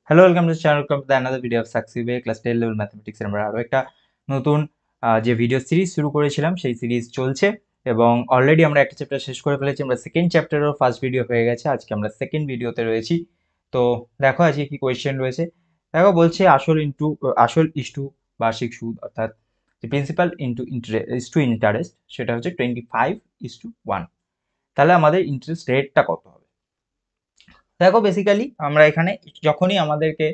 Hello, welcome to channel, welcome to another video of successive way class 10 level mathematics. আমরা আরও একটা নতুন যে ভিডিও সিরিজ শুরু করেছিলাম সেই সিরিজ চলছে এবং অলরেডি আমরা একটা চ্যাপ্টার শেষ করে ফেলেছি। আমরা সেকেন্ড চ্যাপ্টারেরও ফার্স্ট ভিডিও হয়ে গেছে, আজকে আমরা সেকেন্ড ভিডিওতে রয়েছি। তো দেখো আজকে কি কোয়েশ্চেন রয়েছে। দেখো বলছে আসল ইস্টু বার্ষিক সুদ, অর্থাৎ প্রিন্সিপাল ইন্টারেস্ট সেটা হচ্ছে 25:1। তাহলে আমাদের ইন্টারেস্ট রেটটা কত হবে? দেখো বেসিক্যালি আমরা এখানে যখনই আমাদেরকে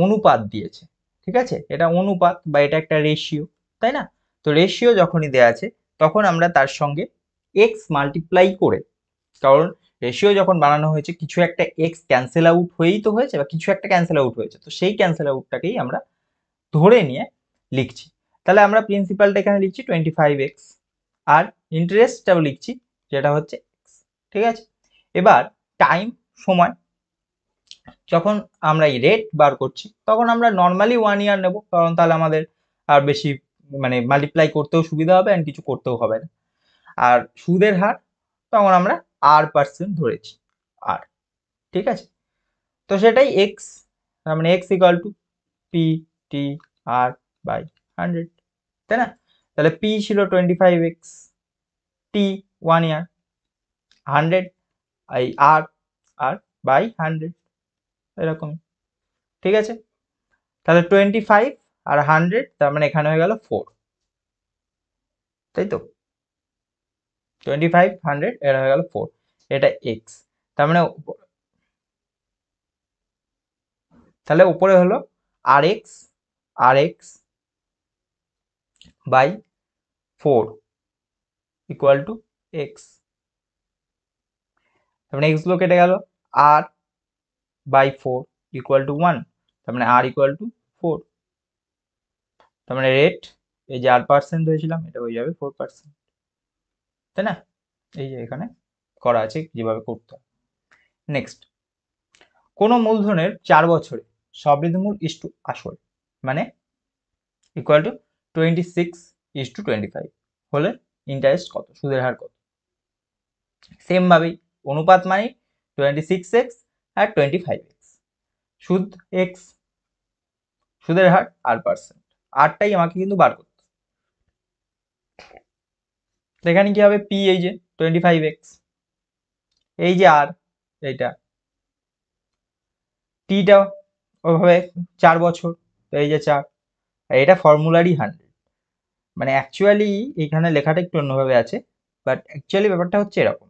অনুপাত দিয়েছে, ঠিক আছে, এটা অনুপাত বা এটা একটা রেশিও, তাই না? তো রেশিও যখনই দেওয়া আছে তখন আমরা তার সঙ্গে এক্স মাল্টিপ্লাই করে, কারণ রেশিও যখন বানানো হয়েছে কিছু একটা এক্স ক্যান্সেল আউট হয়েই তো হয়েছে বা কিছু একটা ক্যান্সেল আউট হয়েছে, তো সেই ক্যান্সেল আউটটাকেই আমরা ধরে নিয়ে লিখছি। তাহলে আমরা প্রিন্সিপালটা এখানে লিখছি 25x আর ইন্টারেস্টটাও লিখছি যেটা হচ্ছে x, ঠিক আছে। এবার টাইম, সময়, যখন আমরা এই রেট বার করছি তখন আমরা নর্মালি 1 ইয়ার নেব, কারণ তাহলে আমাদের আর বেশি মানে মাল্টিপ্লাই করতেও সুবিধা হবে আর কিছু করতেও হবে না। আর সুদের হার তখন আমরা r% ধরেছি, আর, ঠিক আছে। তো সেটাই এক্স, তার মানে X equal to P T R by 100, তাই না? তাহলে পি ছিল 25x, টি 1 ইয়ার, 100 এই আর আর বাই 100, এরকম, ঠিক আছে। তাহলে 25 আর 100, তার মানে এখানে হয়ে গেল 4, তাই তো। 25 100 এটা হয়ে গেল 4, এটা এক্স। তার মানে তাহলে উপরে হলো আর x by 4 equal to x. তার মানে এক্স গুলো কেটে গেল, আর বাই 4 ইকুয়াল টু 1, তার মানে আর ইকুয়াল টু 4। তার মানে রেট, এই যে r% হয়েছিলাম এটা হয়ে যাবে 4%, তাই না? এই যে এখানে করা আছে যেভাবে করতে হয়। নেক্সট, কোনো মূলধনের 4 বছরে সবৃদ্ধিমূল ইস্টু আসল মানে ইকুয়াল টু 26:25 হলে ইন্টারেস্ট কত, সুদের হার কত? সেম ভাবেই অনুপাত মানে 26x আর 25x, সুদ এক্স, সুদের হার r%, আরটাই আমাকে কিন্তু বার করতে। এখানে কি হবে, পি এই যে 25x, এই যে আর এইটা, টিটা ওভাবে 4 বছর, তো এই যে 4, আর এটা ফর্মুলারই 100। মানে অ্যাকচুয়ালি এখানে লেখাটা একটু অন্যভাবে আছে, বাট অ্যাকচুয়ালি ব্যাপারটা হচ্ছে এরকম,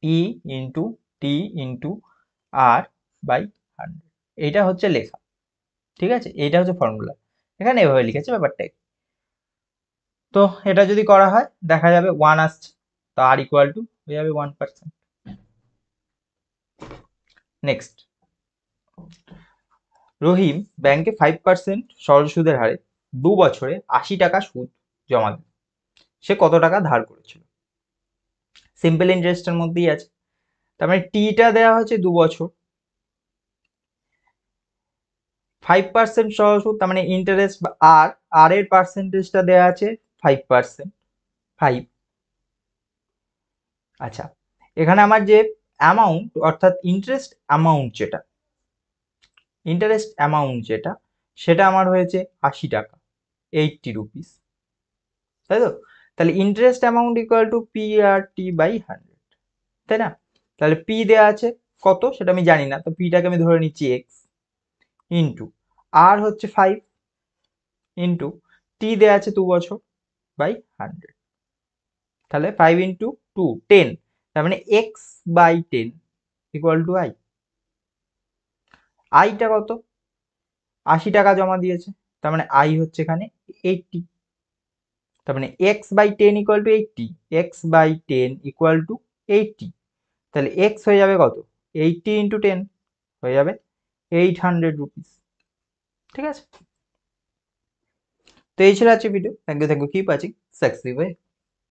E into T into R by 100, এইটা হচ্ছে লেখা, ঠিক আছে, এইটা হচ্ছে ফর্মুলা, এখানে এভাবে লিখেছে ব্যাপারটাই। তো এটা যদি করা হয় দেখা যাবে 1 আসছে, তো আর ইকুয়াল টু হয়ে যাবে 1%। নেক্সট, রহিম ব্যাংকে 5% সরল সুদের হারে 2 বছরে 80 টাকা সুদ জমা দেয়, সে কত টাকা ধার করেছিল? সিম্পল ইন্টারেস্টের মধ্যেই আছে, তার মানে টিটা দেওয়া হচ্ছে 2 বছর, 5% সরল সুদ, তার মানে ইন্টারেস্ট আর আর এর পার্সেন্টেজটা দেওয়া আছে 5%, 5। আচ্ছা, এখানে আমার যে অ্যামাউন্ট অর্থাৎ ইন্টারেস্ট অ্যামাউন্ট যেটা সেটা আমার হয়েছে 80 টাকা, 80 রুপিস, তাই তো। তাহলে interest amount equal to P R T by 100, তাই না? তাহলে পি দেওয়া আছে কত সেটা আমি জানি না, তো পিটাকে আমি ধরে নিচ্ছি এক্স, ইন্টু আর হচ্ছে 5, ইন্টু টি দেওয়া আছে 2 বছর বাই 100, তাহলে 5 ইন্টু 2 10, তার মানে X by 10 equal to I. আইটা কত, 80 টাকা জমা দিয়েছে, তার মানে আই হচ্ছে এখানে 80, তার মানে X by 10 equal to 80, X by 10 equal to 80, তাহলে এক্স হয়ে যাবে কত, 80 ইন্টু 10 হয়ে যাবে 800 রুপিস, ঠিক আছে। তো এই ছিল আজকে ভিডিও, thank you keep watching successive way.